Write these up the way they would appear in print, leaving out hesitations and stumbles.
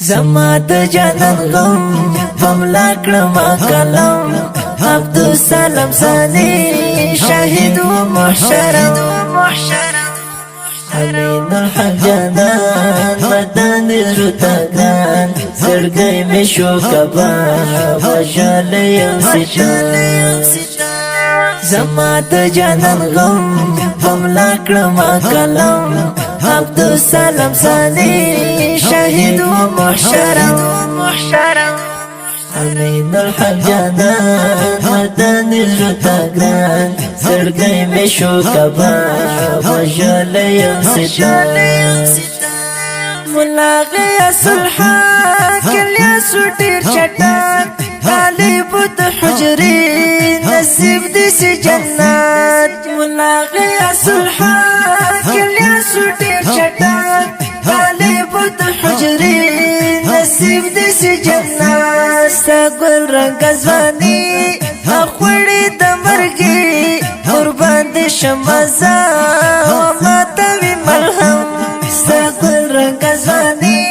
زما د جانان غم بملا کړما کلم عبدالسلام ثانی شاهد و محشرم امین الحق جانان مدن زرتگان زرگی می شو کباب وشالیم ستا زما د جانان غم بملا کړما کلم عبدالسلام ثانی شاهد و محشرم امین الحق جانان مدن زرتگان زرگی می شو کباب وشالیم ستا ملاغی اصلحا کلیا سوٹیر چٹان طالب د حجری نصیب دیسی جنات ملاغی اصلحا کلیا سوٹیر چٹان طالب د حجری نصیب دیسی جنات ستا گل رنگ ازوانی اخوڑی د مرگی قربان دی شمزا وماتوی ملهم ستا گل رنگ ازوانی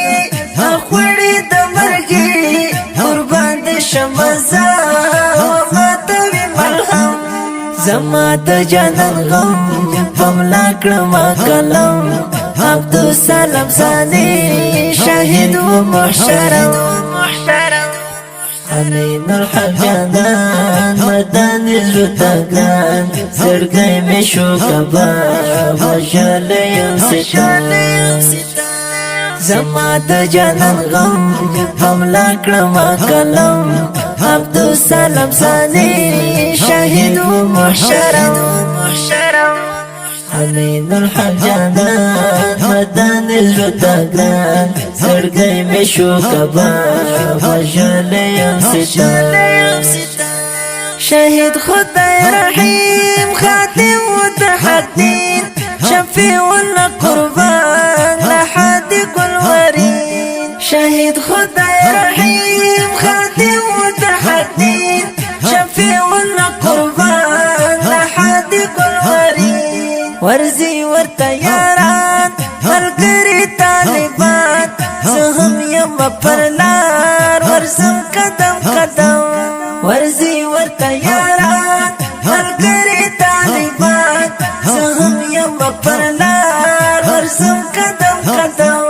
اخوڑی د مرگی قربان دی شمزا وماتوی ملهم زما د جانان غم بملا کړما کلم عبدالسلام ثانی شاهد و محشرم امین الحق جانان مدن زرتگان زرگی می شو کباب وشالیم ستا زما د جانان غم بملا کړما کلم عبدالسلام ثانی شاهد و محشرم امین الحق جانان مدن زرتگان زرگی می شو کباب وشالیم ستا شاهد خدای رحیم خاتم و حق دین شفیع القربان لحد کل ورین شاهد خدای رحیم خاتم و حق دین شفیع القربان لحد کل ورین ورزی ورطیاران ملگری طالبان زهم یم پرلار ورزم قدم قدم ورزی ورطیاران ملگری طالبان زهم یم پرلار ورزم قدم قدم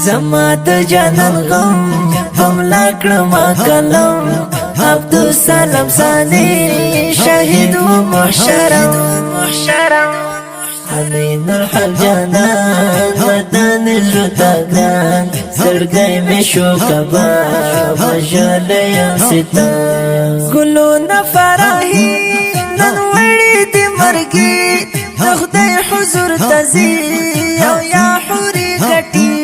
زما د جانان غم بملا کړما کلم عبدالسلام ثانی شاهد و محشرم امین الحق جانان مدن زرتگان زرگی می شو کباب وشالیم ستا گلون فراهی نن وړي دی مرګي خدای حضور تزي او یا حوري کټي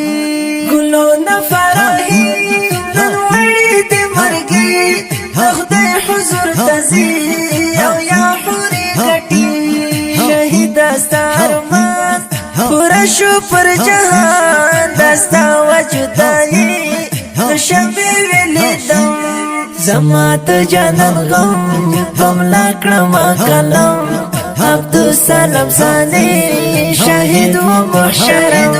گلون فراهی نن وړي دی مرګي خدای حضور تزي او یا حوري کټي شهید استارمان پورا شو پر جهان دستا وجدانی شبی ولیدم زما د جانان غم بملا کړما کلم عبدالسلام ثانی شاهد و محشرم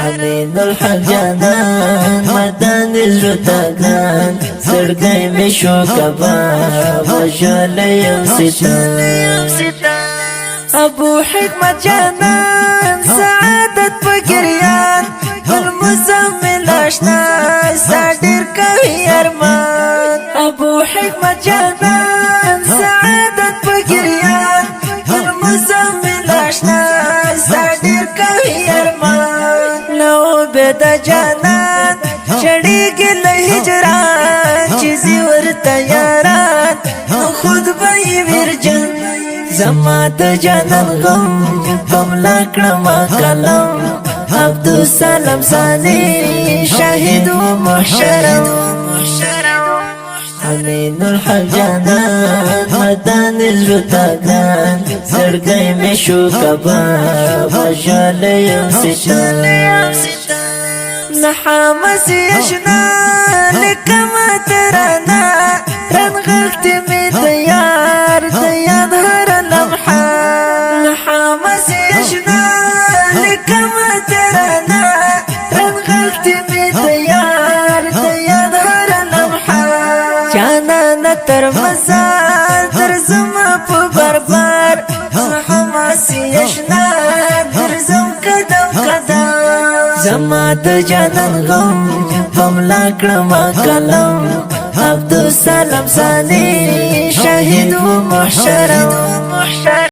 امین الحق جانان مدن زرتگان زرگی می شو کباب وشالیم ستا ابو حکمت جانان سعادت بگریان المزمل اشنا سادر کوي ارمان ابو حکمت جانان سعادت بگریان المزمل اشنا سادر کوي ارمان لو بد جانان چړیږي له هجران چیزی ورته یاران خود به ورجن زما د جانان غم بملا کړما کلم عبدالسلام ثانی شاهد و محشرم امین الحق جانان مدن زرتگان زرگی می شو کباب وشالیم ستا نحامس یشنا لکما ترانا رنغخت می دیار دیاد هر لمحا نحامس یشنا لکما ترانا رنغخت می تیار تیار هر لمحه جانانا تر مزار در زما په بربر حماسي اشنا درزم قدم قدم زما د جانان غم حملا کړم کلم عبد السلام ثاني شهید و محشرم